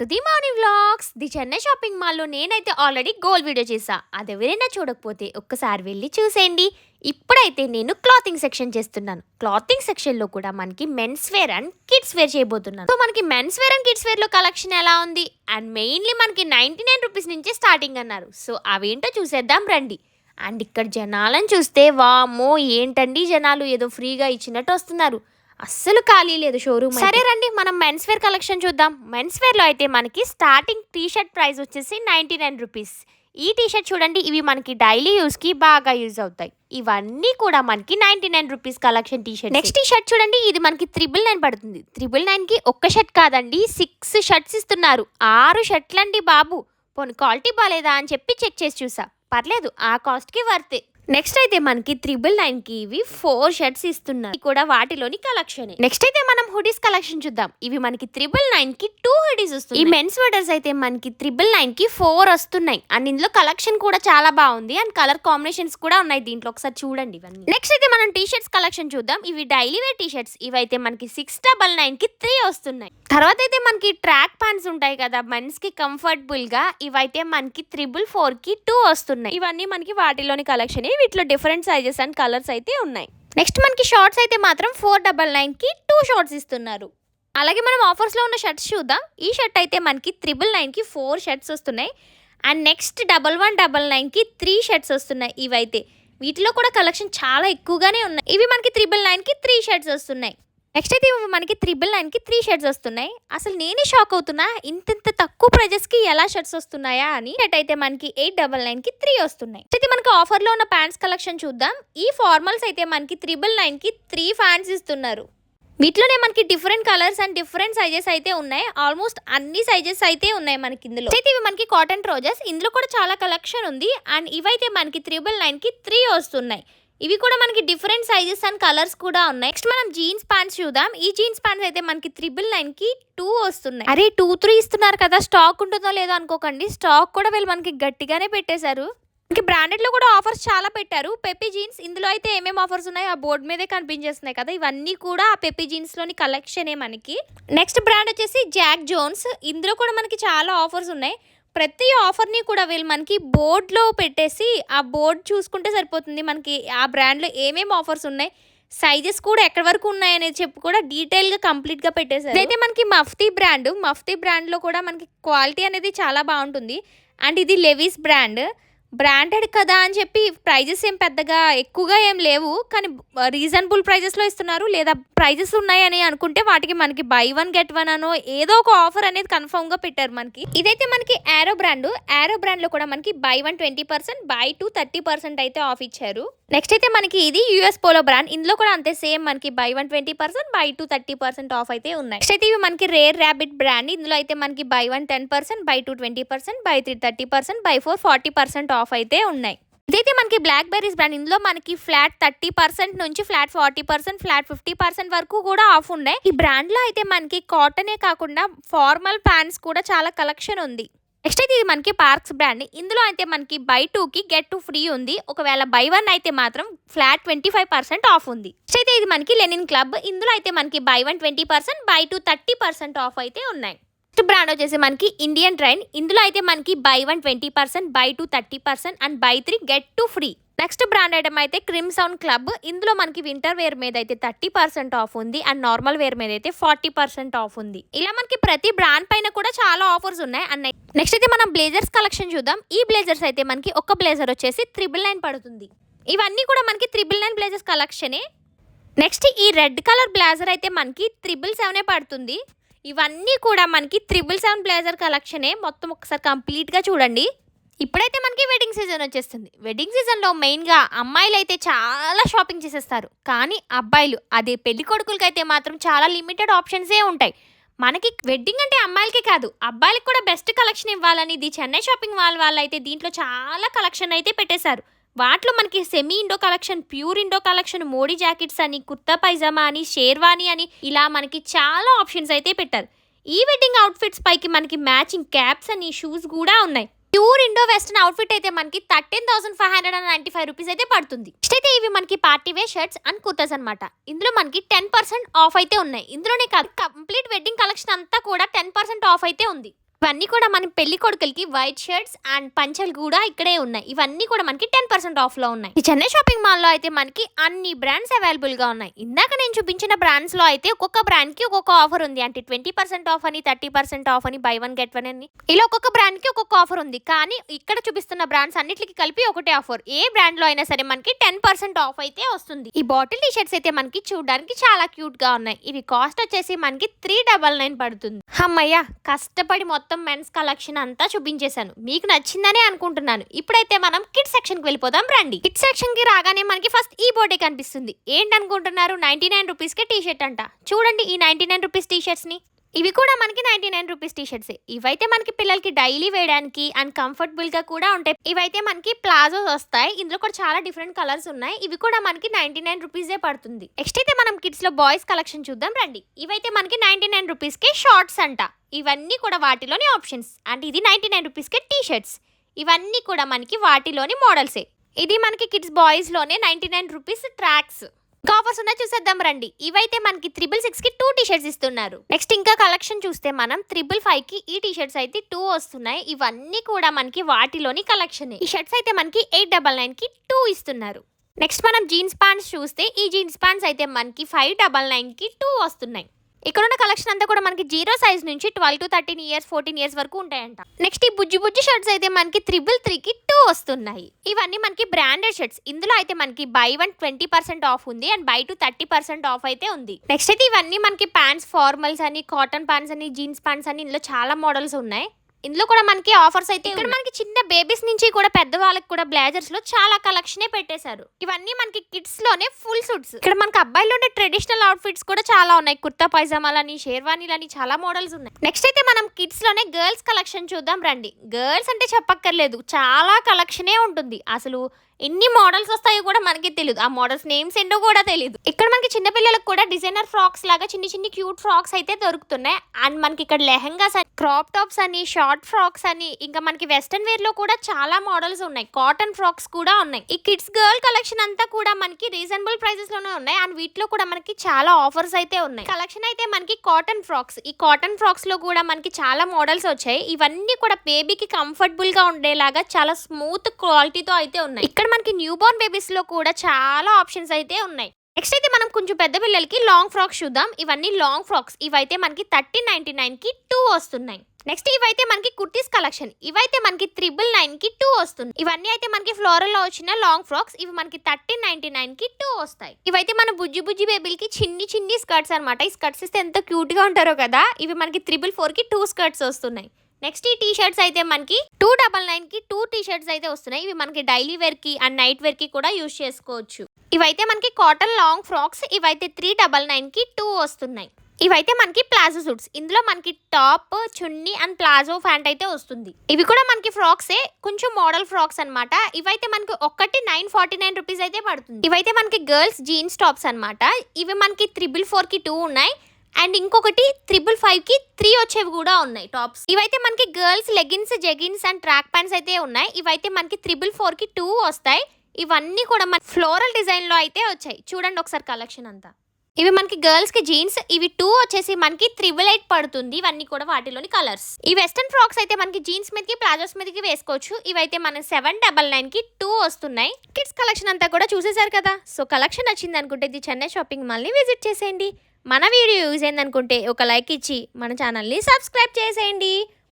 To the morning vlogs. The Chennai shopping మాల్లో నేనైతే already goal video చేసా. అది ఎవరైనా చూడకపోతే ఒక్కసారి వెళ్ళి చూసేయండి. ఇప్పుడైతే నేను క్లాతింగ్ సెక్షన్ చేస్తున్నాను. క్లాతింగ్ సెక్షన్లో కూడా మనకి men's wear and kids wear చేయబోతున్నాను. సో మనకి మెన్స్ వేర్ అండ్ కిడ్స్ వేర్లో కలెక్షన్ ఎలా ఉంది అండ్ మెయిన్లీ మనకి 99 రూపీస్ నుంచే స్టార్టింగ్ అన్నారు. సో అవేంటో చూసేద్దాం రండి. అండ్ ఇక్కడ జనాలను చూస్తే వామ్మో ఏంటండి జనాలు ఏదో ఫ్రీగా ఇచ్చినట్టు వస్తున్నారు. అస్సలు ఖాళీ లేదు షోరూమ్. సరే రండి మనం మెన్స్ వేర్ కలెక్షన్ చూద్దాం. మెన్స్ వేర్లో అయితే మనకి స్టార్టింగ్ టీ షర్ట్ ప్రైస్ వచ్చేసి 99 రూపీస్. ఈ టీ షర్ట్ చూడండి, ఇవి మనకి డైలీ యూస్కి బాగా యూజ్ అవుతాయి. ఇవన్నీ కూడా మనకి 99 rupees collection T shirt. Next T shirt చూడండి, ఇది మనకి 999 పడుతుంది. 999కి ఒక్క షర్ట్ కాదండి 6 షర్ట్స్ ఇస్తున్నారు. 6 షర్ట్లండి బాబు. పోనీ క్వాలిటీ బాగాలేదా అని చెప్పి చెక్ చేసి చూసా, పర్లేదు ఆ కాస్ట్కి వర్తే. నెక్స్ట్ అయితే మనకి 999కి ఇవి 4 షర్ట్స్ ఇస్తున్నారు. కూడా వాటిలోని కలెక్షన్. నెక్స్ట్ అయితే మనం హుడీస్ కలెక్షన్ చూద్దాం. ఇవి మనకి 999కి 2 హుడీస్ వస్తున్నాయి. ఈ మెన్స్ స్వెటర్స్ అయితే మనకి 999కి 4 వస్తున్నాయి. అండ్ ఇందులో కలెక్షన్ కూడా చాలా బాగుంది అండ్ కలర్ కాంబినేషన్స్ కూడా ఉన్నాయి దీంట్లో, ఒకసారి చూడండి ఇవన్నీ. నెక్స్ట్ అయితే మనం టీ షర్ట్స్ కలెక్షన్ చూద్దాం. ఇవి డైలీ వేర్ టీ షర్ట్స్. ఇవైతే మనకి 699కి 3 వస్తున్నాయి. తర్వాత అయితే మనకి ట్రాక్ ప్యాంట్స్ ఉంటాయి కదా మెన్స్ కి కంఫర్టబుల్ గా, ఇవైతే మనకి 444కి 2 వస్తున్నాయి. ఇవన్నీ మనకి వాటిలోని కలెక్షన్. వీటిలో డిఫరెంట్ సైజెస్ అండ్ కలర్స్ అయితే ఉన్నాయి. నెక్స్ట్ మనకి షార్ట్స్ అయితే మాత్రం 499కి 2 షార్ట్స్ ఇస్తున్నారు. అలాగే మనం ఆఫర్స్లో ఉన్న షర్ట్స్ చూద్దాం. ఈ షర్ట్ అయితే మనకి 999కి 4 షర్ట్స్ వస్తున్నాయి. అండ్ నెక్స్ట్ 1199కి 3 షర్ట్స్ వస్తున్నాయి. ఇవైతే వీటిలో కూడా కలెక్షన్ చాలా ఎక్కువగానే ఉన్నాయి. ఇవి మనకి 999కి 3 షర్ట్స్ వస్తున్నాయి. నెక్స్ట్ అయితే మనకి 999కి 3 షర్ట్స్ వస్తున్నాయి. అసలు నేనే షాక్ అవుతున్నా, ఇంత తక్కువ ప్రైజెస్కి ఎలా షర్ట్స్ వస్తున్నాయా అని. షర్ట్ అయితే మనకి 899కి 3 వస్తున్నాయి. అయితే మనకి ఆఫర్లో ఉన్న ప్యాంట్స్ కలెక్షన్ చూద్దాం. ఈ ఫార్మల్స్ అయితే మనకి 999కి 3 ఫ్యాన్స్ ఇస్తున్నారు. వీటిలోనే మనకి different colours and different sizes అయితే ఉన్నాయి. ఆల్మోస్ట్ అన్ని సైజెస్ అయితే ఉన్నాయి మనకి ఇందులో. అయితే ఇవి మనకి కాటన్ ట్రౌజర్స్. ఇందులో కూడా చాలా కలెక్షన్ ఉంది. అండ్ ఇవైతే మనకి 999కి 3 వస్తున్నాయి. ఇవి కూడా మనకి డిఫరెంట్ సైజెస్ అండ్ కలర్స్ కూడా ఉన్నాయి. నెక్స్ట్ మనం జీన్స్ ప్యాంట్స్ చూద్దాం. ఈ జీన్స్ ప్యాంట్స్ అయితే మనకి 999కి 2 వస్తున్నాయి. అరే 2-3 ఇస్తున్నారు కదా, స్టాక్ ఉంటుందో లేదో అనుకోకండి. స్టాక్ కూడా వీళ్ళు మనకి గట్టిగానే పెట్టేశారు. మనకి బ్రాండెడ్ లో కూడా ఆఫర్స్ చాలా పెట్టారు. పెప్పీ జీన్స్ ఇందులో అయితే ఏమేమి ఆఫర్స్ ఉన్నాయో ఆ బోర్డు మీదే కనిపించేస్తున్నాయి కదా, ఇవన్నీ కూడా ఆ పెప్పీ జీన్స్ లోని కలెక్షనే మనకి. నెక్స్ట్ బ్రాండ్ వచ్చేసి జాక్ జోన్స్. ఇందులో కూడా మనకి చాలా ఆఫర్స్ ఉన్నాయి. ప్రతి ఆఫర్ని కూడా వీళ్ళు మనకి బోర్డులో పెట్టేసి ఆ బోర్డు చూసుకుంటే సరిపోతుంది. మనకి ఆ బ్రాండ్లో ఏమేమి ఆఫర్స్ ఉన్నాయి, సైజెస్ కూడా ఎక్కడి వరకు ఉన్నాయి అనేది చెప్పి కూడా డీటెయిల్గా కంప్లీట్గా పెట్టేశారు. అయితే మనకి మఫ్తీ బ్రాండ్లో కూడా మనకి క్వాలిటీ అనేది చాలా బాగుంటుంది. అండ్ ఇది లెవిస్ బ్రాండెడ్ కదా అని చెప్పి ప్రైజెస్ ఏం పెద్దగా ఎక్కువగా ఏం లేవు, కానీ రీజనబుల్ ప్రైజెస్లో ఇస్తున్నారు. లేదా ప్రైజెస్ ఉన్నాయని అనుకుంటే వాటికి మనకి బై 1 గెట్ 1 అనో ఏదో ఒక ఆఫర్ అనేది కన్ఫర్మ్గా పెట్టారు మనకి. ఇదైతే మనకి యారో బ్రాండ్లో కూడా మనకి బై 1 20%, బై 2 30% అయితే ఆఫ్ ఇచ్చారు. నెక్స్ట్ అయితే మనకి ఇది యూఎస్ పోలో బ్రాండ్. ఇందులో కూడా అంతే సేమ్ మనకి బై 1 20%, బై 2 30% ఆఫ్ అయితే ఉన్నాయి. నెక్స్ట్ అయితే ఇవి మనకి రేర్ ర్యాబిట్ బ్రాండ్. ఇందులో అయితే మనకి by 1 10%, by 2 20%, by 3 30%, by 4 40% of అయితే ఉన్నాయి. ఇదైతే మనకి బ్లాక్ బెర్రీస్ బ్రాండ్. ఇందులో మనకి ఫ్లాట్ 30% నుంచి ఫ్లాట్ 40%, ఫ్లాట్ 50% వరకు కూడా ఆఫ్ ఉన్నాయి. ఈ బ్రాండ్ లో అయితే మనకి కాటనే కాకుండా ఫార్మల్ ప్యాంట్స్ కూడా చాలా కలెక్షన్ ఉంది. నెక్స్ట్ అయితే ఇది మనకి పార్క్స్ బ్రాండ్. ఇందులో అయితే మనకి బై 2కి గెట్ 2 ఫ్రీ ఉంది. ఒకవేళ బై 1 అయితే మాత్రం ఫ్లాట్ 25% ఆఫ్ ఉంది. నెక్స్ట్ అయితే ఇది మనకి లెనిన్ క్లబ్. ఇందులో అయితే మనకి బై 1 20%, బై 2 30% ఆఫ్ అయితే ఉన్నాయి. నెక్స్ట్ బ్రాండ్ వచ్చేసి మనకి ఇండియన్ ట్రైన్. ఇందులో అయితే మనకి by 1 20%, by 2 30% and by 3 get 2 free. Next brand item అయితే క్రిమ్సన్ క్లబ్. ఇందులో మనకి వింటర్ వేర్ మీద అయితే 30% ఆఫ్ ఉంది అండ్ నార్మల్ వేర్ మీద అయితే 40% ఆఫ్ ఉంది. ఇలా మనకి ప్రతి బ్రాండ్ పైన కూడా చాలా ఆఫర్స్ ఉన్నాయి అన్నయ్య. నెక్స్ట్ అయితే మనం బ్లేజర్స్ కలెక్షన్ చూద్దాం. ఈ బ్లేజర్స్ అయితే మనకి ఒక బ్లేజర్ వచ్చేసి 999 పడుతుంది. ఇవన్నీ కూడా మనకి 999 బ్లేజర్స్ కలెక్షనే. నెక్స్ట్ ఈ రెడ్ కలర్ బ్లేజర్ అయితే మనకి 777 పడుతుంది. ఇవన్నీ కూడా మనకి 777 బ్లేజర్ కలెక్షనే. మొత్తం ఒకసారి కంప్లీట్గా చూడండి. ఇప్పుడైతే మనకి వెడ్డింగ్ సీజన్ వచ్చేస్తుంది. వెడ్డింగ్ సీజన్లో మెయిన్గా అమ్మాయిలు అయితే చాలా షాపింగ్ చేసేస్తారు, కానీ అబ్బాయిలు అదే పెళ్లి కొడుకులకి అయితే మాత్రం చాలా లిమిటెడ్ ఆప్షన్సే ఉంటాయి. మనకి వెడ్డింగ్ అంటే అమ్మాయిలకే కాదు అబ్బాయిలకి కూడా బెస్ట్ కలెక్షన్ ఇవ్వాలని ది చెన్నై షాపింగ్ వాళ్ళు అయితే దీంట్లో చాలా కలెక్షన్ అయితే పెట్టేశారు. వాటిలో మనకి semi Indo collection, pure Indo collection, Modi jackets అని, కుర్తా పైజామా అని, షేర్వానీ అని ఇలా మనకి చాలా ఆప్షన్స్ అయితే పెట్టారు. ఈ వెడ్డింగ్ అవుట్ఫిట్స్ పైకి మనకి మ్యాచింగ్ క్యాప్స్ అని, షూస్ కూడా ఉన్నాయి. ప్యూర్ ఇండో వెస్టర్న్ అవుట్ఫిట్ అయితే మనకి 13,595 రూపీస్ అయితే పడుతుంది. నెక్స్ట్ అయితే ఇవి మనకి party wear shirts and kurtas అనమాట. ఇందులో మనకి 10% ఆఫ్ అయితే ఉన్నాయి. ఇందులోనే కాదు కంప్లీట్ వెడ్డింగ్ కలెక్షన్ అంతా కూడా 10% ఆఫ్ అయితే ఉంది. ఇవన్నీ కూడా మన పెళ్లి కొడుకులకి వైట్ షర్ట్స్ అండ్ పంచలు కూడా ఇక్కడే ఉన్నాయి. ఇవన్నీ కూడా మనకి 10% ఆఫ్ లో ఉన్నాయి. ఈ చెన్నై షాపింగ్ మాల్ లో అయితే మనకి అన్ని బ్రాండ్స్ అవైలబుల్ గా ఉన్నాయి. ఇందాక నేను చూపించిన బ్రాండ్స్ లో అయితే ఒక్కొక్క బ్రాండ్ కి ఒక్కొక్క ఆఫర్ ఉంది. అంటే 20% ఆఫ్ అని, 30% ఆఫ్ అని, బై వన్ గెట్ వన్ అని, ఇలా ఒక్కొక్క బ్రాండ్ కి ఒక్కొక్క ఆఫర్ ఉంది. కానీ ఇక్కడ చూపిస్తున్న బ్రాండ్స్ అన్నిటికి కలిపి ఒకటే ఆఫర్. ఏ బ్రాండ్ లో అయినా సరే మనకి 10% ఆఫ్ అయితే వస్తుంది. ఈ బాటిల్ టీ షర్ట్స్ అయితే మనకి చూడడానికి చాలా క్యూట్ గా ఉన్నాయి. ఇవి కాస్ట్ వచ్చేసి మనకి 399 పడుతుంది. అమ్మయ్య, కష్టపడి మొత్తం మెన్స్ కలెక్షన్ అంతా చూపించేశాను. మీకు నచ్చిందనే అనుకుంటున్నాను. ఇప్పుడైతే మనం కిడ్స్ సెక్షన్ కి వెళ్ళిపోదాం రండి. కిడ్స్ సెక్షన్ కి రాగానే మనకి ఫస్ట్ ఈ బోర్డే కనిపిస్తుంది. ఏంటనుకుంటున్నారు? 99 రూపీస్ కే టీ షర్ట్ అంట. చూడండి ఈ 99 రూపీస్ టీ షర్ట్స్ ని. ఇవి కూడా మనకి 99 రూపీస్ టీ షర్ట్స్. ఇవైతే మనకి పిల్లలకి డైలీ వేయడానికి అండ్ కంఫర్టబుల్ గా కూడా ఉంటాయి. ఇవైతే మనకి ప్లాజోస్ వస్తాయి. ఇందులో కూడా చాలా డిఫరెంట్ కలర్స్ ఉన్నాయి. ఇవి కూడా మనకి 99 రూపీసే పడుతుంది. నెక్స్ట్ అయితే మనం కిడ్స్ లో బాయ్స్ కలెక్షన్ చూద్దాం రండి. ఇవైతే మనకి 99 రూపీస్ కే షార్ట్స్ అంట. ఇవన్నీ కూడా వాటిలోని ఆప్షన్స్. అంటే ఇది 99 రూపీస్ కే టీ షర్ట్స్. ఇవన్నీ కూడా మనకి వాటిలోని మోడల్సే. ఇది మనకి కిడ్స్ బాయ్స్ లోనే 99 రూపీస్ ట్రాక్స్. ఆఫర్స్ ఉన్నాయి, చూసేద్దాం రండి. ఇవైతే మనకి 666 కి 2 టీ షర్ట్స్ ఇస్తున్నారు. నెక్స్ట్ ఇంకా కలెక్షన్ చూస్తే మనం 555 కి ఈ టీ షర్ట్స్ అయితే 2 వస్తున్నాయి. ఇవన్నీ కూడా మనకి వాటిలోని కలెక్షన్. ఈ షర్ట్స్ అయితే మనకి 899 కి 2 ఇస్తున్నారు. నెక్స్ట్ మనం జీన్స్ ప్యాంట్స్ చూస్తే ఈ జీన్స్ ప్యాంట్స్ అయితే మనకి 599 కి 2 వస్తున్నాయి. ఇక్కడ ఉన్న కలెక్షన్ అంతా కూడా మనకి 0 సైజ్ నుంచి 12 to 13 ఇయర్స్ 14 ఇయర్స్ వరకు ఉంటాయంట. నెక్స్ట్ ఈ బుజ్జి బుజ్జి షర్ట్స్ అయితే మనకి 333 కి 2 వస్తున్నాయి. ఇవన్నీ మనకి బ్రాండెడ్ షర్ట్స్. ఇందులో అయితే మనకి బై వన్ 20% ఆఫ్ ఉంది అండ్ బై టూ 30% ఆఫ్ అయితే ఉంది. నెక్స్ట్ అయితే ఇవన్నీ మనకి ప్యాంట్స్, ఫార్మల్స్ అని, కాటన్ ప్యాంట్స్ అని, జీన్స్ ప్యాంట్స్ అని, ఇందులో చాలా మోడల్స్ ఉన్నాయి. ఇందులో కూడా మనకి ఆఫర్స్ అయితే ఇక్కడ మనకి చిన్న బేబీస్ నుంచి కూడా పెద్ద వాళ్ళకి కూడా బ్లేజర్స్ లో చాలా కలెక్షనే పెట్టేశారు. ఇవన్నీ మనకి కిడ్స్ లోనే ఫుల్ సూట్స్. ఇక్కడ మనకి అబ్బాయిలోనే ట్రెడిషనల్ అవుట్ఫిట్స్ కూడా చాలా ఉన్నాయి. కుర్తా పైజామాలని, షేర్వానీలని చాలా మోడల్స్ ఉన్నాయి. నెక్స్ట్ అయితే మనం కిడ్స్ లోనే గర్ల్స్ కలెక్షన్ చూద్దాం రండి. గర్ల్స్ అంటే చెప్పక్కర్లేదు, చాలా కలెక్షనే ఉంటుంది. అసలు ఎన్ని మోడల్స్ వస్తాయో కూడా మనకి తెలియదు. ఆ మోడల్స్ నేమ్స్ ఏంటో కూడా తెలియదు. ఇక్కడ మనకి చిన్నపిల్లలకు కూడా డిజైనర్ ఫ్రాక్స్ లాగా చిన్ని క్యూట్ ఫ్రాక్స్ అయితే దొరుకుతున్నాయి. అండ్ మనకి ఇక్కడ లెహంగాస్ అని, క్రాప్ టాప్స్ అని, షార్ట్ ఫ్రాక్స్ అని, ఇంకా మనకి వెస్టర్న్ వేర్ లో కూడా చాలా మోడల్స్ ఉన్నాయి. కాటన్ ఫ్రాక్స్ కూడా ఉన్నాయి. ఈ కిడ్స్ గర్ల్ కలెక్షన్ అంతా కూడా మనకి రీజనబుల్ ప్రైసెస్ లోనే ఉన్నాయి. అండ్ వీటిలో కూడా మనకి చాలా ఆఫర్స్ అయితే ఉన్నాయి. కలెక్షన్ అయితే మనకి కాటన్ ఫ్రాక్స్. ఈ కాటన్ ఫ్రాక్స్ లో కూడా మనకి చాలా మోడల్స్ వచ్చాయి. ఇవన్నీ కూడా బేబీకి కంఫర్టబుల్ గా ఉండేలాగా చాలా స్మూత్ క్వాలిటీతో అయితే ఉన్నాయి. ఇక్కడ మనకి న్యూ బోర్న్ బేబీస్ లో కూడా చాలా ఆప్షన్స్ అయితే ఉన్నాయి. నెక్స్ట్ అయితే మనం కొంచెం పెద్ద పిల్లలకి లాంగ్ ఫ్రాక్స్ చూద్దాం. ఇవన్నీ లాంగ్ ఫ్రాక్స్. ఇవైతే మనకి 1399 కి 2 వస్తున్నాయి. నెక్స్ట్ ఇవైతే మనకి కుర్తీస్ కలెక్షన్. ఇవైతే మనకి 999 కి 2 వస్తుంది. ఇవన్నీ అయితే మనకి ఫ్లోరల్ లో వచ్చిన లాంగ్ ఫ్రాక్స్. ఇవి మనకి 1399 కి 2 వస్తాయి. ఇవైతే మన బుజ్జి బుజ్జి బేబీలకి చిన్ని స్కర్ట్స్ అనమాట. ఈ స్కర్ట్స్ ఇస్తే ఎంత క్యూట్ గా ఉంటారో కదా. ఇవి మనకి 444 కి 2 స్కర్ట్స్ వస్తున్నాయి. నెక్స్ట్ ఈ టీ షర్ట్స్ అయితే మనకి 299 కి 2 టీ షర్ట్స్ అయితే వస్తున్నాయి. ఇవి మనకి డైలీ వేర్ కి అండ్ నైట్ వేర్ కి కూడా యూజ్ చేసుకోవచ్చు. ఇవైతే మనకి కాటన్ లాంగ్ ఫ్రాక్స్. ఇవైతే 399 కి 2 వస్తున్నాయి. ఇవైతే మనకి ప్లాజో సూట్స్. ఇందులో మనకి top, chunni and palazzo pant అయితే వస్తుంది. ఇవి కూడా మనకి ఫ్రాక్సే, కొంచెం మోడల్ ఫ్రాక్స్ అనమాట. ఇవైతే మనకి ఒక్కటి 949 రూపీస్ అయితే పడుతుంది. ఇవైతే మనకి గర్ల్స్ జీన్స్ టాప్స్ అనమాట. ఇవి మనకి 444 కి 2 ఉన్నాయి. అండ్ ఇంకొకటి 555 కి 3 వచ్చేవి కూడా ఉన్నాయి టాప్స్. ఇవైతే మనకి girls leggings, jeggings and track pants అయితే ఉన్నాయి. ఇవైతే మనకి 444 కి 2 వస్తాయి. ఇవన్నీ కూడా మన ఫ్లోరల్ డిజైన్ లో అయితే వచ్చాయి. చూడండి ఒకసారి కలెక్షన్ అంతా. ఇవి మనకి గర్ల్స్ కి జీన్స్. ఇవి 2 వచ్చేసి మనకి 888 పడుతుంది. ఇవన్నీ కూడా వాటిలోని కలర్స్. ఈ వెస్టర్న్ ఫ్రాక్స్ అయితే మనకి జీన్స్ మీదకి, ప్లాజోస్ మీదకి వేసుకోవచ్చు. ఇవైతే మన 799 కి 2 వస్తున్నాయి. కిడ్స్ కలెక్షన్ అంతా కూడా చూసేశారు కదా. సో కలెక్షన్ నచ్చింది అనుకుంటే ఇది చెన్నై షాపింగ్ మాల్ ని విజిట్ చేసేయండి. మన వీడియో యూజ్ అయిందనుకుంటే ఒక లైక్ ఇచ్చి మన ఛానల్ని సబ్స్క్రైబ్ చేసేయండి.